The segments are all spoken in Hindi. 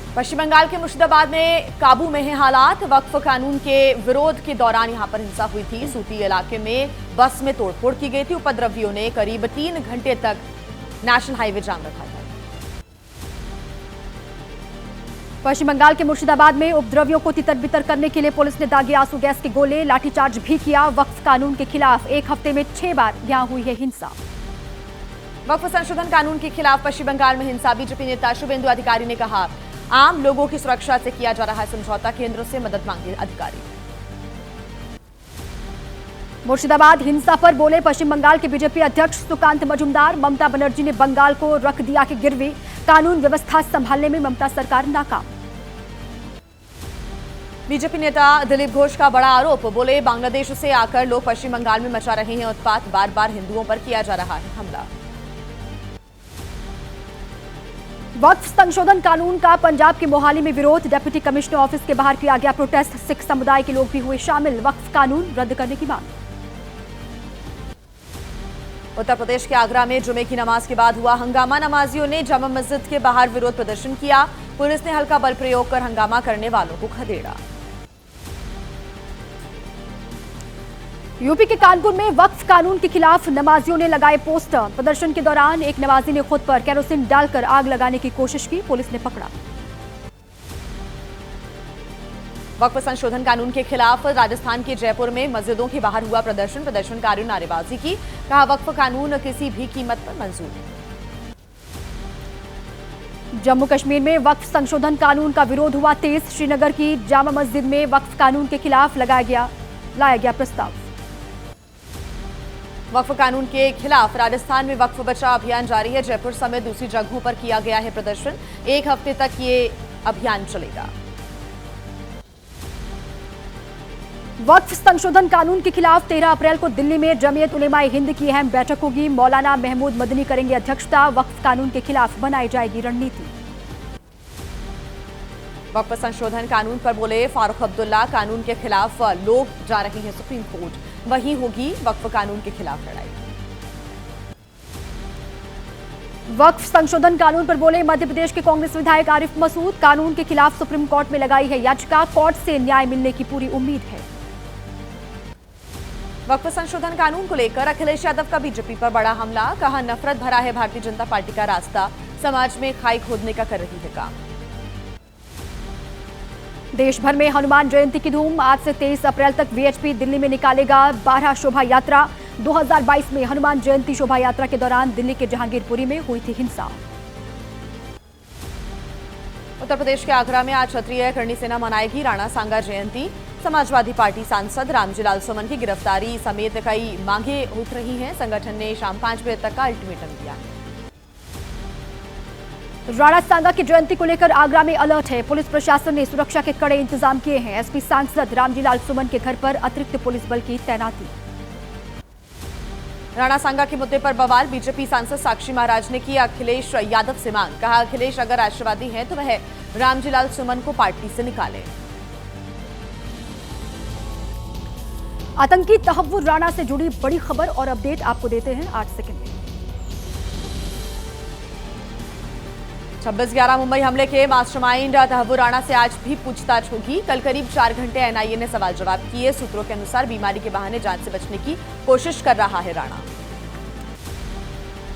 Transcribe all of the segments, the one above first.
पश्चिम बंगाल के मुर्शिदाबाद में काबू में है हालात। वक्फ कानून के विरोध के दौरान यहां पर हिंसा हुई थी। सूती इलाके में बस में तोड़फोड़ की गई थी। उपद्रवियों ने करीब 3 घंटे तक नेशनल हाईवे जाम रखा था। पश्चिम बंगाल के मुर्शिदाबाद में उपद्रवियों को तितर बितर करने के लिए पुलिस ने दागे आंसू गैस के गोले, लाठीचार्ज भी किया। वक्फ कानून के खिलाफ एक हफ्ते में 6 बार यहां हुई है हिंसा। वक्फ संशोधन कानून के खिलाफ पश्चिम बंगाल में हिंसा। बीजेपी नेता शुभेंदु अधिकारी ने कहा, आम लोगों की सुरक्षा से किया जा रहा है समझौता, केंद्र से मदद मांगे अधिकारी। मुर्शिदाबाद हिंसा पर बोले पश्चिम बंगाल के बीजेपी अध्यक्ष सुकांत मजूमदार। ममता बनर्जी ने बंगाल को रख दिया कि गिरवी, कानून व्यवस्था संभालने में ममता सरकार नाकाम। बीजेपी नेता दिलीप घोष का बड़ा आरोप। बोले, बांग्लादेश से आकर लोग पश्चिम बंगाल में मचा रहे हैं उत्पात, बार बार हिंदुओं पर किया जा रहा है हमला। वक्फ संशोधन कानून का पंजाब के मोहाली में विरोध। डिप्टी कमिश्नर ऑफिस के बाहर किया गया प्रोटेस्ट। सिख समुदाय के लोग भी हुए शामिल। वक्फ कानून रद्द करने की मांग। उत्तर प्रदेश के आगरा में जुमे की नमाज के बाद हुआ हंगामा। नमाजियों ने जामा मस्जिद के बाहर विरोध प्रदर्शन किया। पुलिस ने हल्का बल प्रयोग कर हंगामा करने वालों को खदेड़ा। यूपी के कानपुर में वक्फ कानून के खिलाफ नमाजियों ने लगाए पोस्टर। प्रदर्शन के दौरान एक नमाजी ने खुद पर केरोसिन डालकर आग लगाने की कोशिश की, पुलिस ने पकड़ा। वक्फ संशोधन कानून के खिलाफ राजस्थान के जयपुर में मस्जिदों के बाहर हुआ प्रदर्शन। प्रदर्शनकारियों ने नारेबाजी की, कहा वक्फ कानून किसी भी कीमत पर मंजूर नहीं। जम्मू कश्मीर में वक्फ संशोधन कानून का विरोध हुआ तेज। श्रीनगर की जामा मस्जिद में वक्फ कानून के खिलाफ लाया गया प्रस्ताव। वक्फ कानून के खिलाफ राजस्थान में वक्फ बचाओ अभियान जारी है। जयपुर समेत दूसरी जगहों पर किया गया है प्रदर्शन। 1 हफ्ते तक ये अभियान चलेगा। वक्फ संशोधन कानून के खिलाफ 13 अप्रैल को दिल्ली में जमीयत उलेमाए हिंद की अहम बैठक होगी। मौलाना महमूद मदनी करेंगे अध्यक्षता। वक्फ कानून के खिलाफ बनाई जाएगी रणनीति। वक्फ संशोधन कानून पर बोले फारूक अब्दुल्ला, कानून के खिलाफ लोग जा रहे हैं सुप्रीम कोर्ट, वहीं होगी वक्फ कानून के खिलाफ लड़ाई। वक्फ संशोधन कानून पर बोले मध्य प्रदेश के कांग्रेस विधायक आरिफ मसूद। कानून के खिलाफ सुप्रीम कोर्ट में लगाई है याचिका, कोर्ट से न्याय मिलने की पूरी उम्मीद है। वक्फ संशोधन कानून को लेकर अखिलेश यादव का बीजेपी पर बड़ा हमला। कहा, नफरत भरा है भारतीय जनता पार्टी का रास्ता, समाज में खाई खोदने का कर रही है काम। देश भर में हनुमान जयंती की धूम। आज से 23 अप्रैल तक वीएचपी दिल्ली में निकालेगा 12 शोभा यात्रा। 2022 में हनुमान जयंती शोभा यात्रा के दौरान दिल्ली के जहांगीरपुरी में हुई थी हिंसा। उत्तर प्रदेश के आगरा में आज क्षत्रिय करणी सेना मनाएगी राणा सांगा जयंती। समाजवादी पार्टी सांसद रामजीलाल सुमन की गिरफ्तारी समेत कई मांगे उठ रही हैं। संगठन ने शाम 5 बजे तक का अल्टीमेटम दिया है। राणा सांगा की जयंती को लेकर आगरा में अलर्ट है। पुलिस प्रशासन ने सुरक्षा के कड़े इंतजाम किए हैं। एसपी सांसद रामजीलाल सुमन के घर पर अतिरिक्त पुलिस बल की तैनाती। राणा सांगा के मुद्दे पर बवाल। बीजेपी सांसद साक्षी महाराज ने की अखिलेश यादव से मांग। कहा, अखिलेश अगर राष्ट्रवादी हैं तो वह रामजीलाल सुमन को पार्टी से निकाले। आतंकी तहव्वुर राणा से जुड़ी बड़ी खबर और अपडेट आपको देते हैं 8 सेकंड में। 26/11 मुंबई हमले के मास्टरमाइंड तहव्वुर राणा से आज भी पूछताछ होगी। कल करीब 4 घंटे एनआईए ने सवाल जवाब किए। सूत्रों के अनुसार बीमारी के बहाने जांच से बचने की कोशिश कर रहा है राणा।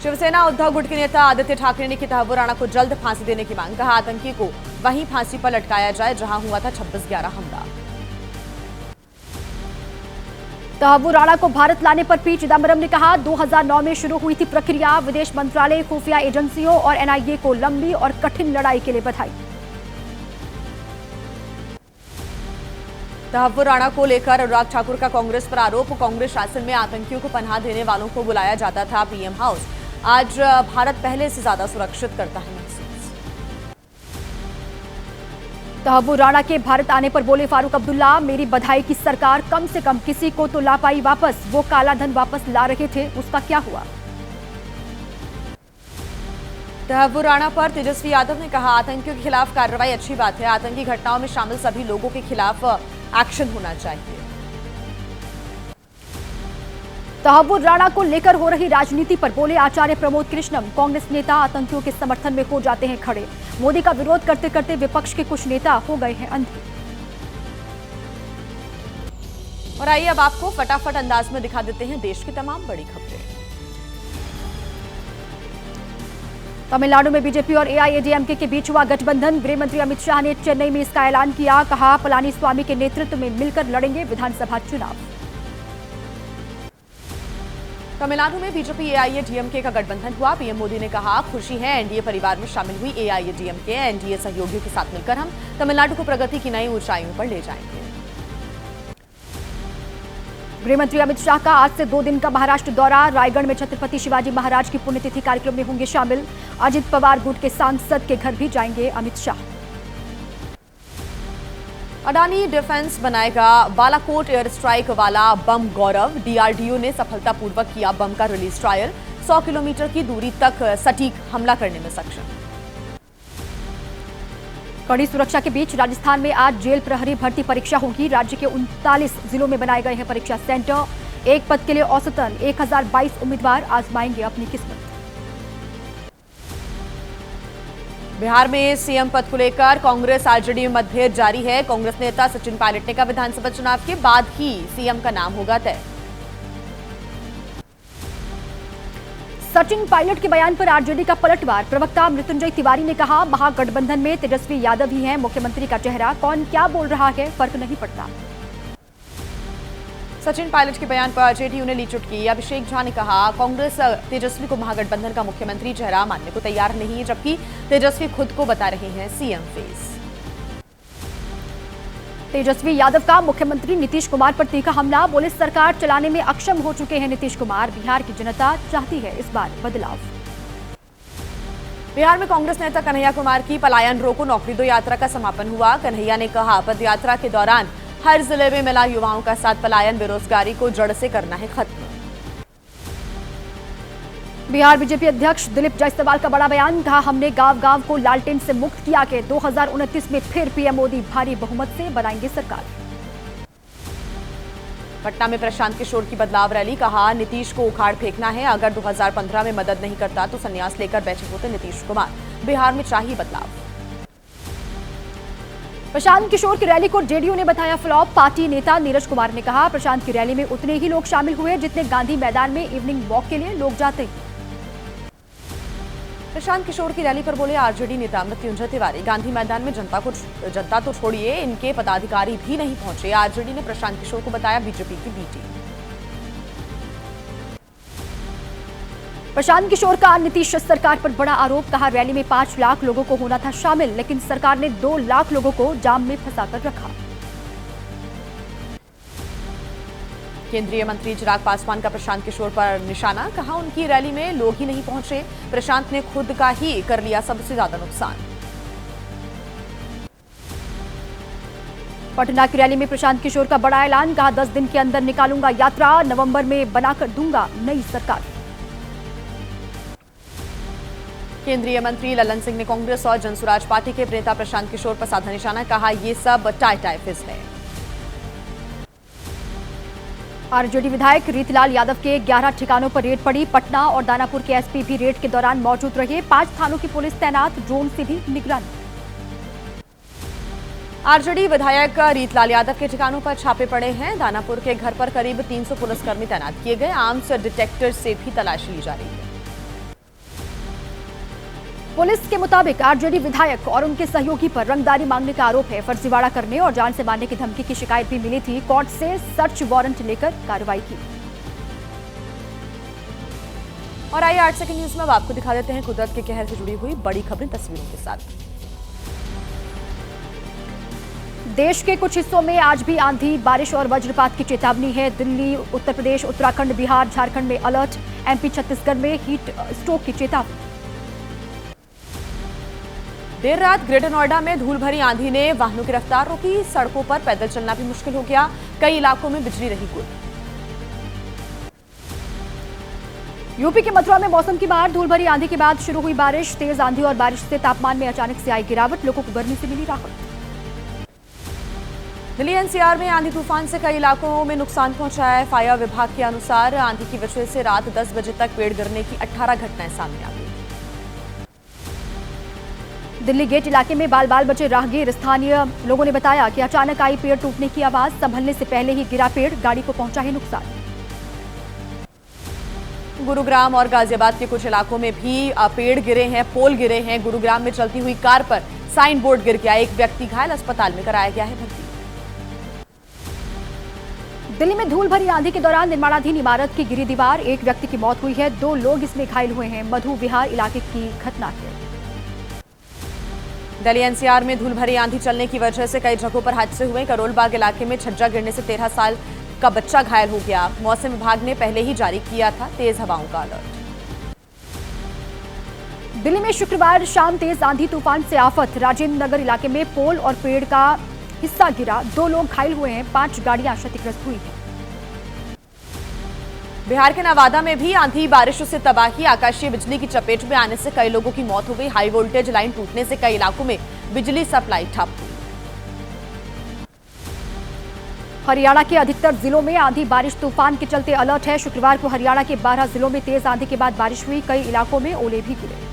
शिवसेना उद्धव गुट के नेता आदित्य ठाकरे ने की तहव्वुर राणा को जल्द फांसी देने की मांग। कहा, आतंकी को वहीं फांसी पर लटकाया जाए जहां हुआ था 26/11 हमला। तहव्वुर राणा को भारत लाने पर पी चिदंबरम ने कहा, 2009 में शुरू हुई थी प्रक्रिया। विदेश मंत्रालय, खुफिया एजेंसियों और एनआईए को लंबी और कठिन लड़ाई के लिए बधाई। तहव्वुर राणा को लेकर अनुराग ठाकुर का कांग्रेस पर आरोप। कांग्रेस शासन में आतंकियों को पनाह देने वालों को बुलाया जाता था पीएम हाउस। आज भारत पहले से ज्यादा सुरक्षित करता है महसूस। तहव्वुर राणा के भारत आने पर बोले फारूक अब्दुल्ला, मेरी बधाई की सरकार, कम से कम किसी को तो ला पाई वापस। वो काला धन वापस ला रहे थे, उसका क्या हुआ। तहव्वुर राणा पर तेजस्वी यादव ने कहा, आतंकियों के खिलाफ कार्रवाई अच्छी बात है। आतंकी घटनाओं में शामिल सभी लोगों के खिलाफ एक्शन होना चाहिए। तहव्वुर राणा को लेकर हो रही राजनीति पर बोले आचार्य प्रमोद कृष्णम। कांग्रेस नेता आतंकियों के समर्थन में हो जाते हैं खड़े। मोदी का विरोध करते करते विपक्ष के कुछ नेता हो गए हैं अंधे। और आइए अब आपको फटाफट अंदाज में दिखा देते हैं देश की तमाम बड़ी खबरें। तमिलनाडु में बीजेपी और एआईएडीएमके के बीच हुआ गठबंधन। गृह मंत्री अमित शाह ने चेन्नई में इसका ऐलान किया। कहा, पलानीस्वामी के नेतृत्व में मिलकर लड़ेंगे विधानसभा चुनाव। तमिलनाडु में बीजेपी एआईएडीएमके का गठबंधन हुआ। पीएम मोदी ने कहा, खुशी है एनडीए परिवार में शामिल हुई एआईएडीएमके एनडीए सहयोगियों के साथ मिलकर हम तमिलनाडु को प्रगति की नई ऊंचाइयों पर ले जाएंगे। गृह मंत्री अमित शाह का आज से 2 दिन का महाराष्ट्र दौरा। रायगढ़ में छत्रपति शिवाजी महाराज की पुण्यतिथि कार्यक्रम में होंगे शामिल। अजित पवार गुट के सांसद के घर भी जाएंगे अमित शाह। अडानी डिफेंस बनाएगा बालाकोट एयर स्ट्राइक वाला बम गौरव। डीआरडीओ ने सफलतापूर्वक किया बम का रिलीज ट्रायल। 100 किलोमीटर की दूरी तक सटीक हमला करने में सक्षम। कड़ी सुरक्षा के बीच राजस्थान में आज जेल प्रहरी भर्ती परीक्षा होगी। राज्य के 39 जिलों में बनाए गए हैं परीक्षा सेंटर। एक पद के लिए औसतन 1022 उम्मीदवार आजमाएंगे अपनी किस्मत। बिहार में सीएम पद को लेकर कांग्रेस आरजेडी में मतभेद जारी है। कांग्रेस नेता सचिन पायलट ने कहा, विधानसभा चुनाव के बाद ही सीएम का नाम होगा तय। सचिन पायलट के बयान पर आरजेडी का पलटवार। प्रवक्ता मृत्युंजय तिवारी ने कहा, महागठबंधन में तेजस्वी यादव ही हैं मुख्यमंत्री का चेहरा। कौन क्या बोल रहा है फर्क नहीं पड़ता। सचिन पायलट के बयान पर जेडीयू ने ली चुटकी। अभिषेक झा ने कहा, कांग्रेस तेजस्वी को महागठबंधन का मुख्यमंत्री चेहरा मानने को तैयार नहीं है, जबकि तेजस्वी खुद को बता रहे हैं सीएम फेस। तेजस्वी यादव का मुख्यमंत्री नीतीश कुमार पर तीखा हमला। बोले, सरकार चलाने में अक्षम हो चुके हैं नीतीश कुमार। बिहार की जनता चाहती है इस बार बदलाव। बिहार में कांग्रेस नेता कन्हैया कुमार की पलायन रोको नौकरी दो यात्रा का समापन हुआ। कन्हैया ने कहा, पदयात्रा के दौरान हर जिले में मिला युवाओं का साथ। पलायन बेरोजगारी को जड़ से करना है खत्म। बिहार बीजेपी अध्यक्ष दिलीप जायसवाल का बड़ा बयान। कहा, हमने गांव-गांव को लालटेन से मुक्त किया के 2029 में फिर पीएम मोदी भारी बहुमत से बनाएंगे सरकार। पटना में प्रशांत किशोर की बदलाव रैली। कहा, नीतीश को उखाड़ फेंकना है। अगर 2015 में मदद नहीं करता तो संन्यास लेकर बैठे होते नीतीश कुमार। बिहार में चाहिए बदलाव। प्रशांत किशोर की रैली को जेडीयू ने बताया फ्लॉप। पार्टी नेता नीरज कुमार ने कहा, प्रशांत की रैली में उतने ही लोग शामिल हुए जितने गांधी मैदान में इवनिंग वॉक के लिए लोग जाते। प्रशांत किशोर की रैली पर बोले आरजेडी नेता मृत्युंजय तिवारी, गांधी मैदान में जनता तो छोड़िए, इनके पदाधिकारी भी नहीं पहुंचे। आरजेडी ने प्रशांत किशोर को बताया बीजेपी की बी टीम। प्रशांत किशोर का नीतीश सरकार पर बड़ा आरोप। कहा, रैली में 5 लाख लोगों को होना था शामिल, लेकिन सरकार ने 2 लाख लोगों को जाम में फंसाकर रखा। केंद्रीय मंत्री चिराग पासवान का प्रशांत किशोर पर निशाना। कहा, उनकी रैली में लोग ही नहीं पहुंचे। प्रशांत ने खुद का ही कर लिया सबसे ज्यादा नुकसान। पटना की रैली में प्रशांत किशोर का बड़ा ऐलान। कहा, 10 दिन के अंदर निकालूंगा यात्रा, नवंबर में बनाकर दूंगा नई सरकार। केंद्रीय मंत्री ललन सिंह ने कांग्रेस और जनसुराज पार्टी के नेता प्रशांत किशोर पर साधा निशाना। कहा, ये सब टाई फिज है। आरजेडी विधायक रीतलाल यादव के 11 ठिकानों पर रेड पड़ी। पटना और दानापुर के एसपी भी रेड के दौरान मौजूद रहे। 5 थानों की पुलिस तैनात, ड्रोन से भी निगरानी। आरजेडी विधायक रीतलाल यादव के ठिकानों पर छापे पड़े हैं। दानापुर के घर पर करीब 300 पुलिसकर्मी तैनात किए गए। आर्म्स डिटेक्टर से भी तलाशी ली जा रही है। पुलिस के मुताबिक आरजेडी विधायक और उनके सहयोगी पर रंगदारी मांगने का आरोप है। फर्जीवाड़ा करने और जान से मारने की धमकी की शिकायत भी मिली थी। कोर्ट से सर्च वारंट लेकर कार्रवाई की। और आइए 8 सेकंड न्यूज में अब आपको दिखा देते हैं कुदरत के कहर से जुड़ी हुई बड़ी खबरें तस्वीरों के साथ। देश के कुछ हिस्सों में आज भी आंधी, बारिश और वज्रपात की चेतावनी है। दिल्ली, उत्तर प्रदेश, उत्तराखंड, बिहार, झारखंड में अलर्ट। एमपी, छत्तीसगढ़ में हीट स्ट्रोक की चेतावनी। देर रात ग्रेटर नोएडा में धूल भरी आंधी ने वाहनों की रफ्तार रोकी। सड़कों पर पैदल चलना भी मुश्किल हो गया। कई इलाकों में बिजली रही गुल। यूपी के मथुरा में मौसम की मार। धूल भरी आंधी के बाद शुरू हुई बारिश। तेज आंधी और बारिश से तापमान में अचानक से आई गिरावट। लोगों को गर्मी से मिली राहत। दिल्ली एनसीआर में आंधी तूफान से कई इलाकों में नुकसान पहुंचा है। फायर विभाग के अनुसार आंधी की वजह से रात 10 बजे तक पेड़ गिरने की 18 घटनाएं सामने आ गई। दिल्ली गेट इलाके में बाल बाल बचे राहगीर। स्थानीय लोगों ने बताया कि अचानक आई पेड़ टूटने की आवाज, संभलने से पहले ही गिरा पेड़, गाड़ी को पहुंचा है नुकसान। गुरुग्राम और गाजियाबाद के कुछ इलाकों में भी पेड़ गिरे हैं, पोल गिरे हैं। गुरुग्राम में चलती हुई कार पर साइन बोर्ड गिर गया, एक व्यक्ति घायल, अस्पताल में कराया गया है भर्ती। दिल्ली में धूल भरी आंधी के दौरान निर्माणाधीन इमारत की गिरी दीवार, एक व्यक्ति की मौत हुई है, 2 लोग इसमें घायल हुए हैं। मधु विहार इलाके की घटना है। दिल्ली एनसीआर में धूल भरी आंधी चलने की वजह से कई जगहों पर हादसे हुए। करोल बाग इलाके में छज्जा गिरने से 13 साल का बच्चा घायल हो गया। मौसम विभाग ने पहले ही जारी किया था तेज हवाओं का अलर्ट। दिल्ली में शुक्रवार शाम तेज आंधी तूफान से आफत। राजेंद्र नगर इलाके में पोल और पेड़ का हिस्सा गिरा, 2 लोग घायल हुए हैं, 5 गाड़ियां क्षतिग्रस्त हुई हैं। बिहार के नवादा में भी आंधी बारिश से तबाही, आकाशीय बिजली की चपेट में आने से कई लोगों की मौत हो गई। हाई वोल्टेज लाइन टूटने से कई इलाकों में बिजली सप्लाई ठप हुई। हरियाणा के अधिकतर जिलों में आंधी बारिश तूफान के चलते अलर्ट है। शुक्रवार को हरियाणा के 12 जिलों में तेज आंधी के बाद बारिश हुई, कई इलाकों में ओले भी गिरे।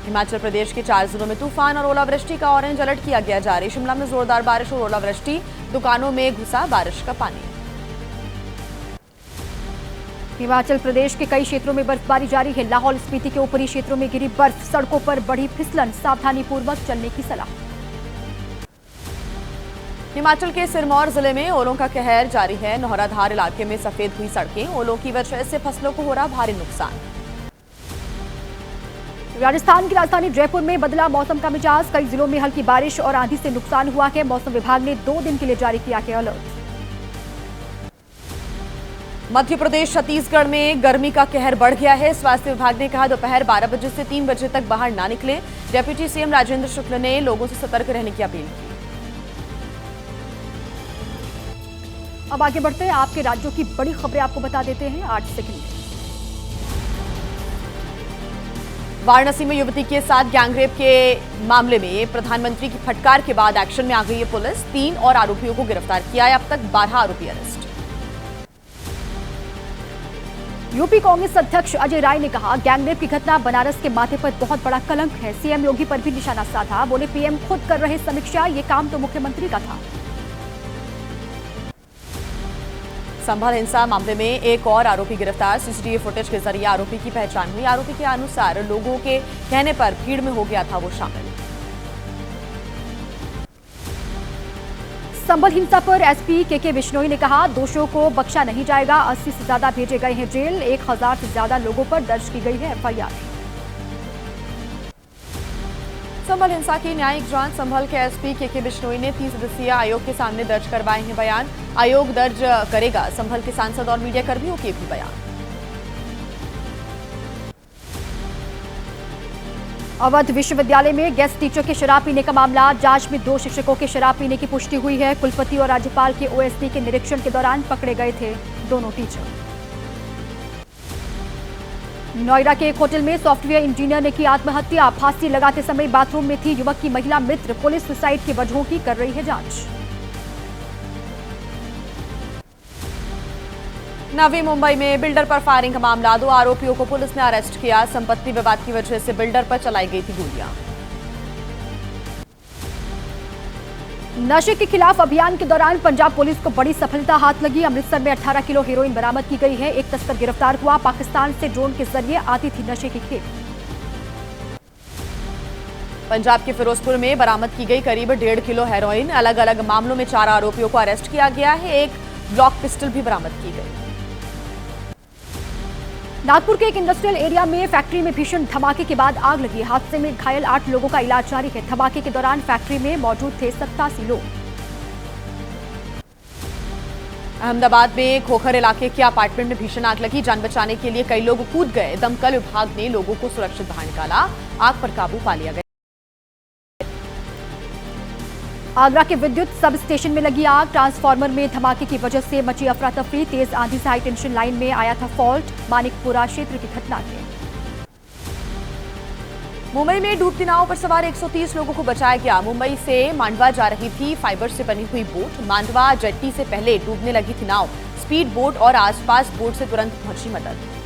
हिमाचल प्रदेश के 4 जिलों में तूफान और ओलावृष्टि का ऑरेंज अलर्ट किया गया जारी। शिमला में जोरदार बारिश और ओलावृष्टि, दुकानों में घुसा बारिश का पानी। हिमाचल प्रदेश के कई क्षेत्रों में बर्फबारी जारी है। लाहौल स्पीति के ऊपरी क्षेत्रों में गिरी बर्फ, सड़कों पर बढ़ी फिसलन, सावधानी पूर्वक चलने की सलाह। हिमाचल के सिरमौर जिले में ओलों का कहर जारी है। नौहराधार इलाके में सफेद हुई सड़कें, ओलों की वजह से फसलों को हो रहा भारी नुकसान। राजस्थान की राजधानी जयपुर में बदला मौसम का मिजाज, कई जिलों में हल्की बारिश और आंधी से नुकसान हुआ है। मौसम विभाग ने 2 दिन के लिए जारी किया है अलर्ट। मध्य प्रदेश छत्तीसगढ़ में गर्मी का कहर बढ़ गया है। स्वास्थ्य विभाग ने कहा दोपहर 12 बजे से 3 बजे तक बाहर ना निकलें। डिप्टी सीएम राजेंद्र शुक्ल ने लोगों से सतर्क रहने की अपील की। अब आगे बढ़ते हैं, आपके राज्यों की बड़ी खबरें आपको बता देते हैं 8 सेकंड में। वाराणसी में युवती के साथ गैंगरेप के मामले में प्रधानमंत्री की फटकार के बाद एक्शन में आ गई है पुलिस। 3 और आरोपियों को गिरफ्तार किया है। अब तक 12 आरोपी अरेस्ट। यूपी कांग्रेस अध्यक्ष अजय राय ने कहा गैंगरेप की घटना बनारस के माथे पर बहुत बड़ा कलंक है। सीएम योगी पर भी निशाना साधा, बोले पीएम खुद कर रहे समीक्षा, ये काम तो मुख्यमंत्री का था। संभल हिंसा मामले में एक और आरोपी गिरफ्तार। सीसीटीवी फुटेज के जरिए आरोपी की पहचान हुई। आरोपी के अनुसार लोगों के कहने पर भीड़ में हो गया था वो शामिल। संभल हिंसा पर एसपी के बिश्नोई ने कहा दोषियों को बख्शा नहीं जाएगा। 80 से ज्यादा भेजे गए हैं जेल, 1000 से ज्यादा लोगों पर दर्ज की गई है एफआईआर। संभल हिंसा की न्यायिक जांच संभल के एसपी के बिश्नोई ने 30 सदस्यीय आयोग के सामने दर्ज करवाए हैं बयान। आयोग दर्ज करेगा संभल के सांसद और मीडिया कर्मियों के भी बयान। अवध विश्वविद्यालय में गेस्ट टीचर के शराब पीने का मामला, जांच में 2 शिक्षकों के शराब पीने की पुष्टि हुई है। कुलपति और राज्यपाल के ओएसडी के निरीक्षण के दौरान पकड़े गए थे दोनों टीचर। नोएडा के एक होटल में सॉफ्टवेयर इंजीनियर ने की आत्महत्या। फांसी लगाते समय बाथरूम में थी युवक की महिला मित्र। पुलिस सुसाइड की वजहों की कर रही है जांच। नवी मुंबई में बिल्डर पर फायरिंग का मामला, 2 आरोपियों को पुलिस ने अरेस्ट किया। संपत्ति विवाद की वजह से बिल्डर पर चलाई गई थी गोलियां। नशे के खिलाफ अभियान के दौरान पंजाब पुलिस को बड़ी सफलता हाथ लगी। अमृतसर में 18 किलो हेरोइन बरामद की गई है। एक तस्कर गिरफ्तार हुआ। पाकिस्तान से ड्रोन के जरिए आती थी नशे की खेप। पंजाब के फिरोजपुर में बरामद की गई करीब 1.5 किलो हेरोइन। अलग अलग मामलों में 4 आरोपियों को अरेस्ट किया गया है। एक ब्लॉक पिस्टल भी बरामद की गई। नागपुर के एक इंडस्ट्रियल एरिया में फैक्ट्री में भीषण धमाके के बाद आग लगी। हादसे में घायल 8 लोगों का इलाज जारी है। धमाके के दौरान फैक्ट्री में मौजूद थे 87 लोग। अहमदाबाद में खोखर इलाके के अपार्टमेंट में भीषण आग लगी। जान बचाने के लिए कई लोग कूद गए। दमकल विभाग ने लोगों को सुरक्षित बाहर निकाला। आग पर काबू पा लिया गया। आगरा के विद्युत सब स्टेशन में लगी आग। ट्रांसफार्मर में धमाके की वजह से मची अफरा तफरी। तेज आंधी से हाई टेंशन लाइन में आया था फॉल्ट। मानिकपुरा क्षेत्र की घटना है। मुंबई में डूबती नाव पर सवार 130 लोगों को बचाया गया। मुंबई से मांडवा जा रही थी फाइबर से बनी हुई बोट। मांडवा जेट्टी से पहले डूबने लगी थी नाव। स्पीड बोट और आसपास बोट से तुरंत पहुंची मदद।